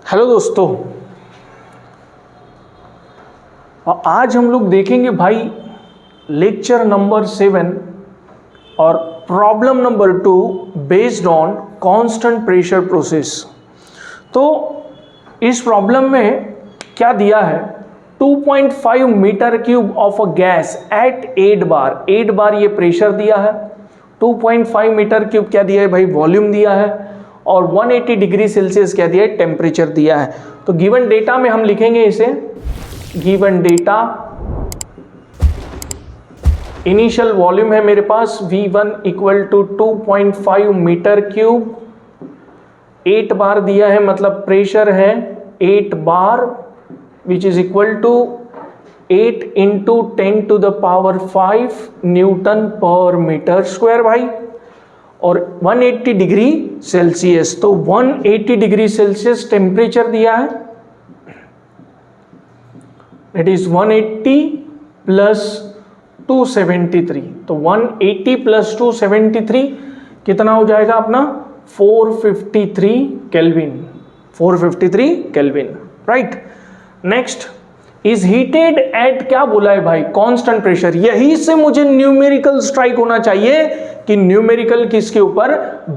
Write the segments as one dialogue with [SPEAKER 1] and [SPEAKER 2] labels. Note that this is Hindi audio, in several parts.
[SPEAKER 1] हेलो दोस्तों, आज हम लोग देखेंगे भाई लेक्चर नंबर 7 और problem number 2 based on constant pressure process. तो इस प्रॉब्लम में क्या दिया है, 2.5 metre cube of a gas at 8 bar ये प्रेशर दिया है। 2.5 मीटर क्यूब क्या दिया है भाई, वॉल्यूम दिया है, और 180 डिग्री सेल्सियस क्या दिया है, टेम्परेचर दिया है। तो गिवन डेटा में हम लिखेंगे इसे, गिवन डेटा इनिशियल वॉल्यूम है मेरे पास V1 equal to 2.5 metre cube, 8 bar दिया है, मतलब प्रेशर है 8 bar which is equal to 8 into 10 to the power 5 newton per metre square भाई, और 180 डिग्री सेल्सियस। तो 180 डिग्री सेल्सियस टेम्परेचर दिया है, इट इज 180 प्लस 273। तो 180 प्लस 273 कितना हो जाएगा अपना, 453 kelvin, 453 kelvin, right. Next is heated at, क्या बोला है भाई, कांस्टेंट प्रेशर। यही से मुझे न्यूमेरिकल स्ट्राइक होना चाहिए कि न्यूमेरिकल किसके ऊपर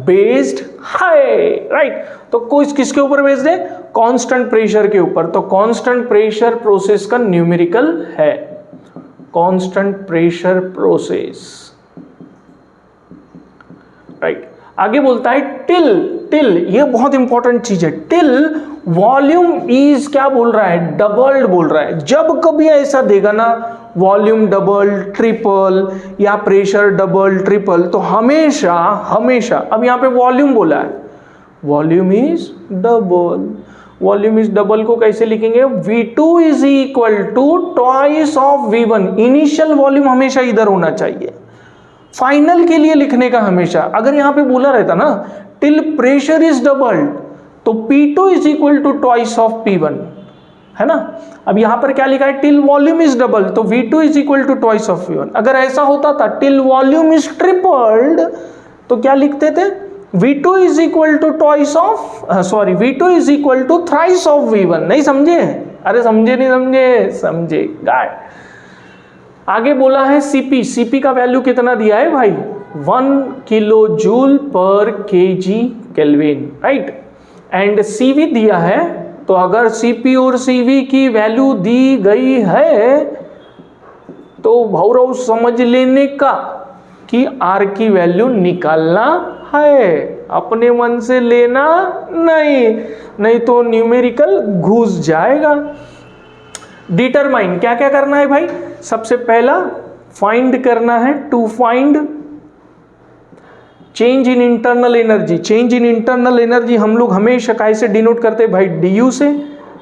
[SPEAKER 1] बेस्ड है, राइट। तो कोई किसके ऊपर बेस्ड है, कांस्टेंट प्रेशर के ऊपर। तो कांस्टेंट प्रेशर प्रोसेस का न्यूमेरिकल है कांस्टेंट प्रेशर प्रोसेस, राइट। आगे बोलता है टिल, ये बहुत इंपॉर्टेंट चीज है। टिल वॉल्यूम इज क्या बोल रहा है, डबल्ड बोल रहा है। जब कभी ऐसा देगा ना, वॉल्यूम डबल ट्रिपल या प्रेशर डबल ट्रिपल, तो हमेशा अब यहां पे वॉल्यूम बोला है, volume is double. Volume is double को कैसे लिखेंगे, V2 is equal to twice of V1। Initial volume हमेशा इधर होना चाहिए, फाइनल के लिए लिखने का हमेशा। अगर यहां पे बोला रहता ना टिल प्रेशर इज डबल, तो P2 is equal to twice of P1, है ना। अब यहां पर क्या लिखा है, टिल वॉल्यूम इज डबल, तो V2 is equal to twice of V1। अगर ऐसा होता था टिल वॉल्यूम इज ट्रिपल्ड, तो क्या लिखते थे, V2 is equal to twice of, sorry, V2 is equal to thrice of V1। नहीं समझे, अरे समझे नहीं समझे, समझे गाय। आगे बोला है सीपी का वैल्यू कितना दिया है भाई, 1 kilo joule per kg kelvin, right. And CV दिया है, तो अगर सीपी और सीवी की वैल्यू दी गई है तो भौरव समझ लेने का कि आर की वैल्यू निकालना है, अपने मन से लेना नहीं तो न्यूमेरिकल घुस जाएगा। डिटरमाइन, क्या क्या करना है भाई, सबसे पहला फाइंड करना है, to find change in internal energy. Change in internal energy हम लोग हमेशा कैसे डिनोट करते हैं भाई, DU से,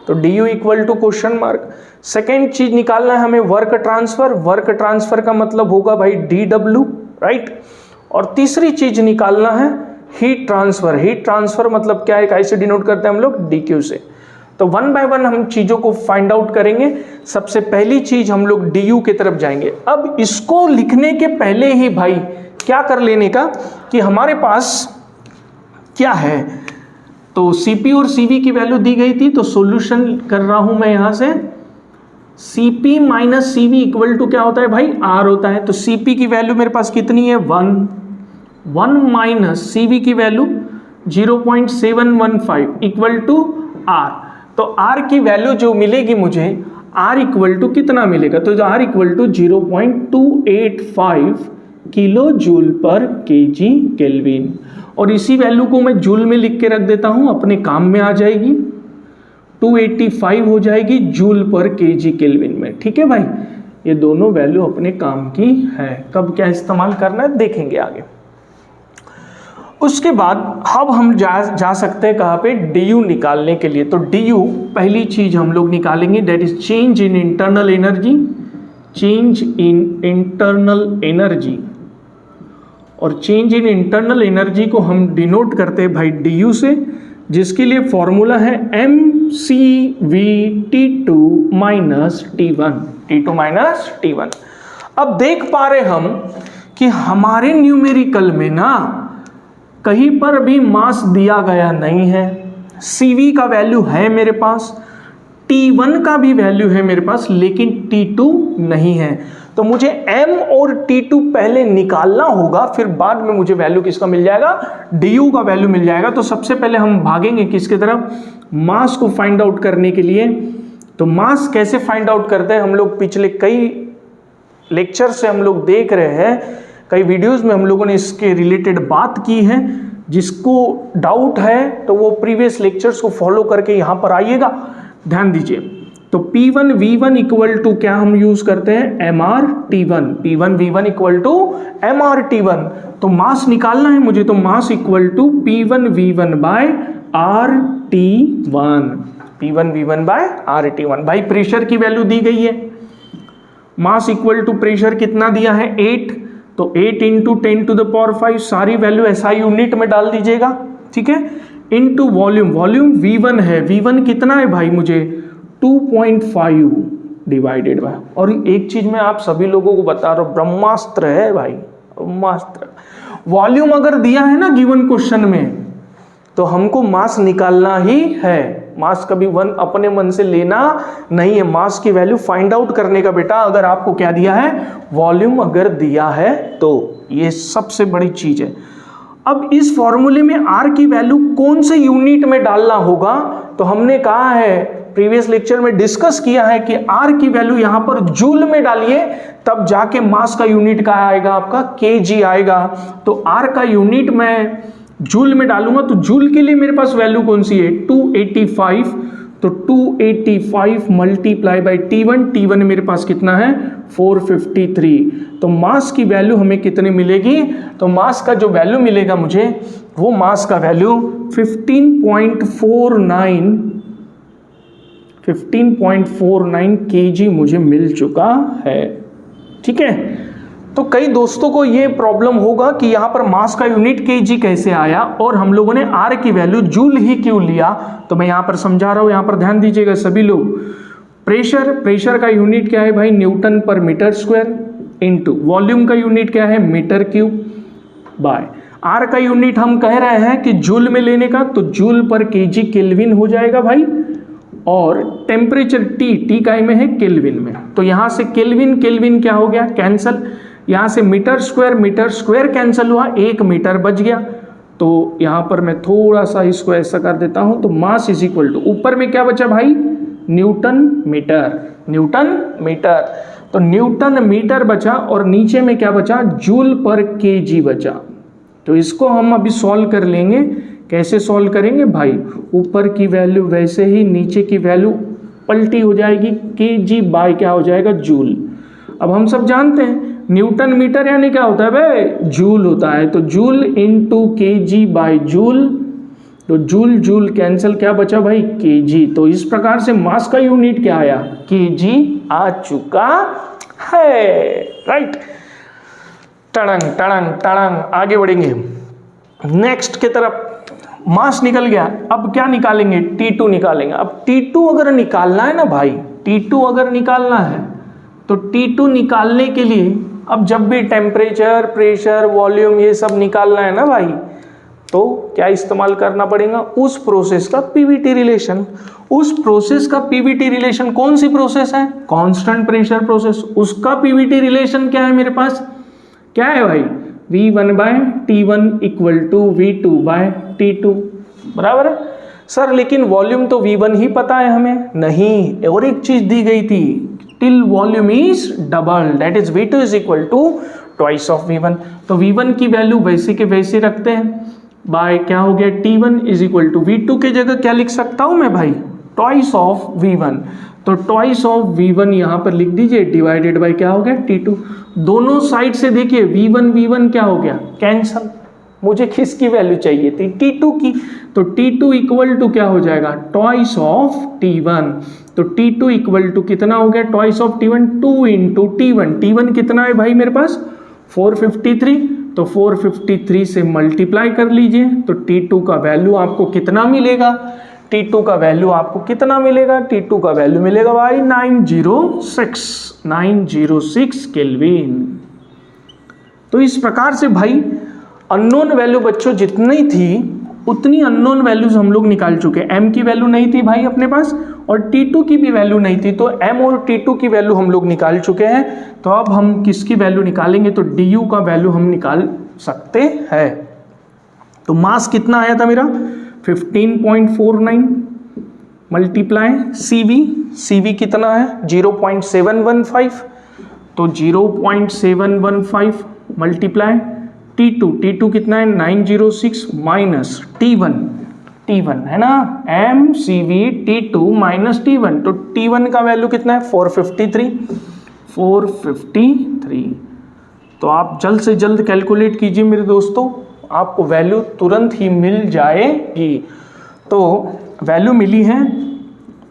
[SPEAKER 1] तो DU equal to question mark. Second चीज निकालना है हमें वर्क ट्रांसफर, वर्क ट्रांसफर का मतलब होगा भाई DW, राइट। और तीसरी चीज निकालना है हीट ट्रांसफर। हीट ट्रांसफर मतलब क्या है, कैसे डिनोट करते हैं हम लोग, DQ से। तो वन बाय वन हम चीजों को फाइंड आउट करेंगे। सबसे पहली चीज हम लोग DU की तरफ जाएंगे। अब इसको लिखने के पहले ही भाई क्या कर लेने का कि हमारे पास क्या है, तो CP और CV की वैल्यू दी गई थी, तो सॉल्यूशन कर रहा हूं मैं यहां से। CP minus CV equal to क्या होता है भाई, R होता है। तो CP की वैल्यू मेरे पास कितनी है, 1 माइनस CV की वैल्यू 0.715 इक्वल टू R। तो R की वैल्यू जो मिलेगी मुझे, R इक्वल टू कितना मिलेगा, तो R equal to 0.285 kilo joule per kg kelvin. और इसी वैल्यू को मैं जूल में लिख के रख देता हूं, अपने काम में आ जाएगी, 285 हो जाएगी जूल पर केजी केल्विन में, ठीक है भाई। ये दोनों वैल्यू अपने काम की है, कब क्या इस्तेमाल करना है देखेंगे आगे। उसके बाद अब हम जा सकते हैं कहाँ पे, DU निकालने के लिए। तो DU पहली चीज हम लोग निकालेंगे, that is change in internal energy, change in internal energy. और चेंज इन इंटरनल एनर्जी को हम डिनोट करते हैं भाई DU से, जिसके लिए फॉर्मूला है mCV T2 माइनस T1। अब देख पा रहे हम कि हमारे न्यूमेरिकल में ना कहीं पर भी मास दिया गया नहीं है, CV का वैल्यू है मेरे पास, T1 का भी वैल्यू है मेरे पास, लेकिन T2 नहीं है। तो मुझे M और T2 पहले निकालना होगा, फिर बाद में मुझे वैल्यू किसका मिल जाएगा, DU का वैल्यू मिल जाएगा। तो सबसे पहले हम भागेंगे किसकी तरफ, मास को फाइंड आउट करने के लिए। तो मास कैसे फाइंड आउट करते हैं, हम लोग पिछले कई लेक्चर से हम लोग देख रहे हैं, कई वीडियोस में हम लोगों ने इसके रिलेटेड बात की है। जिसको डाउट है तो वो प्रीवियस लेक्चर्स को फॉलो करके यहाँ पर आइएगा, ध्यान दीजिए। तो P1 V1 इक्वल टू क्या हम यूज करते हैं, MR T1, P1 V1 equal to MR T1। तो मास निकालना है मुझे, तो mass equal to P1 V1 by RT1, P1 V1 by RT1। भाई प्रेशर की वैल्यू दी गई है, मास इक्वल टू प्रेशर कितना दिया है 8, तो 8 इंटू 10 टू द पावर 5, सारी वैल्यू SI यूनिट में डाल दीजिएगा, ठीक है, इंटू वॉल्यूम, वॉल्यूम V1 है, V1 कितना है भाई मुझे 2.5 डिवाइडेड बाय, और एक चीज मैं आप सभी लोगों को बता रहा हूं, ब्रह्मास्त्र है भाई, ब्रह्मास्त्र। वॉल्यूम अगर दिया है ना गिवन क्वेश्चन में, तो हमको मास निकालना ही है। मास कभी अपने मन से लेना नहीं है, मास की वैल्यू फाइंड आउट करने का बेटा। अगर आपको क्या दिया है, वॉल्यूम अगर दिया है, तो ये सबसे बड़ी चीज है। अब इस फॉर्मूले में R की वैल्यू कौन से यूनिट में डालना होगा, तो हमने कहा है, प्रीवियस लेक्चर में डिस्कस किया है कि R की वैल्यू यहां पर जूल में डालिए, तब जाके मास का यूनिट क्या आएगा आपका, kg आएगा। तो R का यूनिट मैं जूल में डालूंगा, तो जूल के लिए मेरे पास वैल्यू कौन सी है 285, तो 285 मल्टीप्लाई बाई T1, T1 मेरे पास कितना है 453। तो मास की वैल्यू हमें कितनी मिलेगी, तो मास का जो वैल्यू मिलेगा मुझे, वो मास का वैल्यू 15.49 kg मुझे मिल चुका है, ठीक है। तो कई दोस्तों को ये प्रॉब्लम होगा कि यहाँ पर मास का यूनिट kg कैसे आया और हम लोगों ने R की वैल्यू जूल ही क्यों लिया। तो मैं यहाँ पर समझा रहा हूँ, यहाँ पर ध्यान दीजिएगा सभी लोग। प्रेशर का यूनिट क्या है भाई, Newton per metre square, into volume का यूनिट क्या है, मीटर क्यूब, बाय R का यूनिट हम कह रहे हैं कि जूल में लेने का, तो जूल पर kg केल्विन हो जाएगा भाई, और टेम्परेचर T का में है केल्विन में, तो यहाँ से केल्विन क्या हो गया, कैंसल। यहाँ से मीटर स्क्वायर कैंसिल हुआ, 1 मीटर बच गया। तो यहाँ पर मैं थोड़ा सा इसको ऐसा कर देता हूँ, तो मास इज इक्वल टू, ऊपर में क्या बचा भाई, न्यूटन मीटर, तो न्यूटन मीटर बचा, और नीचे में क्या बचा, जूल पर kg बचा। तो इसको हम अभी सॉल्व कर लेंगे। कैसे सॉल्व करेंगे भाई, ऊपर की वैल्यू वैसे ही, नीचे की वैल्यू पलटी हो जाएगी, kg बाय क्या हो जाएगा, जूल। अब हम सब जानते हैं न्यूटन मीटर यानी क्या होता है भाई, जूल होता है, तो joule into kg by joule, तो जूल कैंसिल, क्या बचा भाई, kg। तो इस प्रकार से मास का यूनिट क्या आया, kg आ चुका है, राइट। टड़ंग आगे बढ़ेंगे नेक्स्ट की तरफ। मास निकल गया, अब क्या निकालेंगे, T2 निकालेंगे। अब T2 अगर निकालना है ना भाई, T2 अगर निकालना है, तो T2 निकालने के लिए, अब जब भी टेम्परेचर, प्रेशर, वॉल्यूम ये सब निकालना है ना भाई, तो क्या इस्तेमाल करना पड़ेगा, उस प्रोसेस का पीवीटी रिलेशन। उस प्रोसेस का पीवीटी रिलेशन कौन सी प्रोसेस है, कांस्टेंट प्रेशर प्रोसेस, उसका पीवीटी रिलेशन क्या है मेरे पास, क्या है भाई, V1 bye T1 equal to V2 bye T2, बराबर है सर। लेकिन वॉल्यूम तो V1 ही पता है हमें, नहीं, और एक चीज दी गई थी, till volume is double, that is V2 is equal to twice of V1। तो V1 की वैल्यू वैसे के वैसे रखते हैं, बाय क्या हो गया, T1 is equal to V2 के जगह क्या लिख सकता हूं मैं भाई, ट्वाइस ऑफ V1। तो ट्वाइस ऑफ V1 यहां पर लिख दीजिए, डिवाइडेड बाय क्या हो गया, T2। दोनों साइड से देखिए V1 क्या हो गया, कैंसल। मुझे किसकी वैल्यू चाहिए थी, T2 की, तो T2 इक्वल टू क्या हो जाएगा, ट्वाइस ऑफ T1। तो T2 इक्वल टू कितना हो गया, twice of T1, 2 into T1 कितना है भाई मेरे पास 453, तो 453 से मल्टीप्लाई कर लीजिए, तो T2 का वैल्यू आपको कितना मिलेगा, T2 का वैल्यू आपको कितना मिलेगा, T2 का वैल्यू मिलेगा भाई 906 केल्विन। तो इस प्रकार से भाई अननोन वैल्यू बच्चों जितनी थी उतनी अननोन वैल्यूज हम लोग निकाल चुके हैं। m की वैल्यू नहीं थी भाई अपने पास और t2 की भी वैल्यू नहीं थी, तो m और t2 की वैल्यू हम लोग निकाल चुके हैं। तो अब हम किसकी वैल्यू निकालेंगे, तो du का वैल्यू हम निकाल सकते हैं। तो मास कितना आया था मेरा 15.49 मल्टीप्लाई CV कितना है 0.715, तो 0.715 मल्टीप्लाई T2 कितना है 906 माइनस T1 है ना, MCV T2 माइनस T1, तो T1 का वैल्यू कितना है 453। तो आप जल्द से जल्द कैलकुलेट कीजिए मेरे दोस्तों, आपको वैल्यू तुरंत ही मिल जाएगी। तो वैल्यू मिली है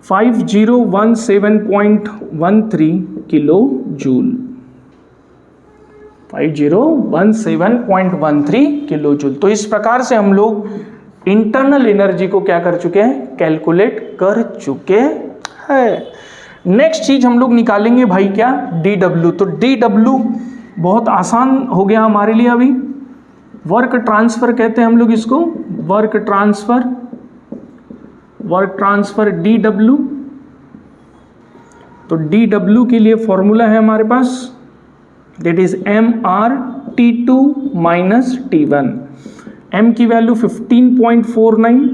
[SPEAKER 1] 5017.13 किलो जूल, 5017.13 किलो जूल। तो इस प्रकार से हम लोग इंटरनल एनर्जी को क्या कर चुके हैं, कैलकुलेट कर चुके हैं। नेक्स्ट चीज हम लोग निकालेंगे भाई क्या, DW। तो DW बहुत आसान हो गया हमारे लिए, अभी वर्क ट्रांसफर कहते हैं हम लोग इसको, वर्क ट्रांसफर DW। तो DW के लिए फॉर्मूला है हमारे पास, that is MR T2 minus T1। M की वैल्यू 15.49,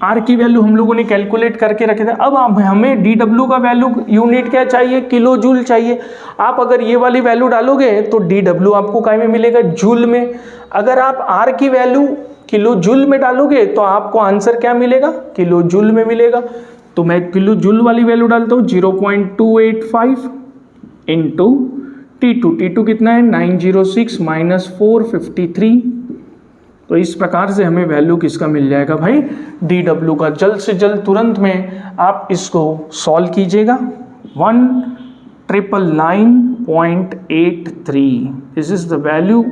[SPEAKER 1] R की वैल्यू हम लोगों ने कैलकुलेट करके रखे थे। अब हमें DW का वैल्यू यूनिट क्या चाहिए, किलो जूल चाहिए। आप अगर ये वाली वैल्यू डालोगे तो DW आपको काय में मिलेगा, जूल में। अगर आप R की वैल्यू किलो जूल में डालोगे तो आपको आंसर क्या मिलेगा, किलो जूल में मिलेगा। तो मैं किलो जूल वाली वैल्यू डालता हूँ 0.285 इंटू T2 कितना है 906 माइनस 453। तो इस प्रकार से हमें वैल्यू किसका मिल जाएगा भाई, DW का। जल्द से जल्द तुरंत में आप इसको सॉल्व कीजिएगा। 1999.83, this is the value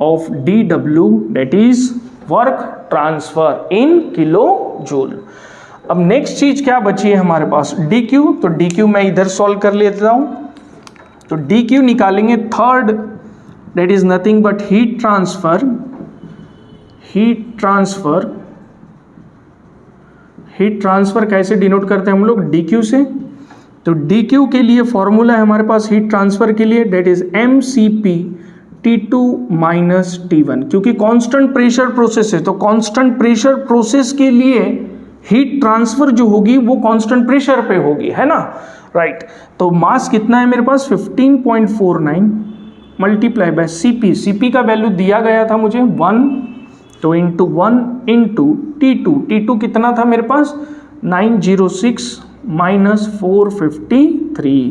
[SPEAKER 1] of DW, that is work transfer in kilo joule. अब नेक्स्ट चीज क्या बची है हमारे पास, DQ। तो DQ मैं इधर सॉल्व कर लेता हूं। तो DQ निकालेंगे third, that is nothing but heat transfer कैसे डिनोट करते हैं हम लोग, DQ से। तो DQ के लिए फॉर्मूला है हमारे पास हीट ट्रांसफर के लिए, that is MCP T2 minus T1। क्योंकि कांस्टेंट प्रेशर प्रोसेस है, तो कांस्टेंट प्रेशर प्रोसेस के लिए हीट ट्रांसफर जो होगी वो कांस्टेंट प्रेशर पे होगी, है ना, राइट। तो मास कितना है मेरे पास 15.49 मल्टीप्लाई बाय CP का वैल्यू दिया गया था मुझे 1, तो इंटू 1 इंटू T2 कितना था मेरे पास 906 माइनस 453।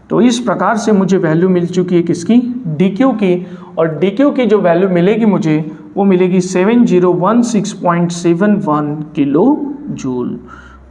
[SPEAKER 1] तो इस प्रकार से मुझे वैल्यू मिल चुकी है किसकी, DQ की। और DQ की जो वैल्यू मिलेगी मुझे वो मिलेगी 7016.71 किलो जूल।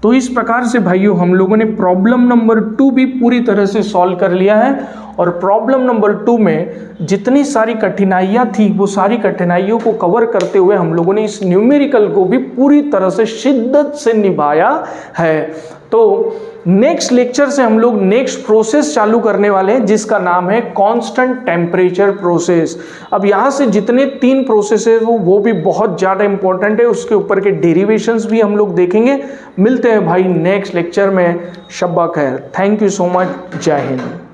[SPEAKER 1] तो इस प्रकार से भाइयों हम लोगों ने प्रॉब्लम नंबर 2 भी पूरी तरह से सॉल्व कर लिया है। और प्रॉब्लम नंबर 2 में जितनी सारी कठिनाइयाँ थी वो सारी कठिनाइयों को कवर करते हुए हम लोगों ने इस न्यूमेरिकल को भी पूरी तरह से शिद्दत से निभाया है। तो नेक्स्ट लेक्चर से हम लोग नेक्स्ट प्रोसेस चालू करने वाले हैं जिसका नाम है कांस्टेंट टेम्परेचर प्रोसेस। अब यहाँ से जितने 3 प्रोसेस है वो भी बहुत ज़्यादा इंपॉर्टेंट है, उसके ऊपर के डेरिवेशंस भी हम लोग देखेंगे। मिलते हैं भाई नेक्स्ट लेक्चर में, शब्बा खैर, थैंक यू सो मच, जय हिंद।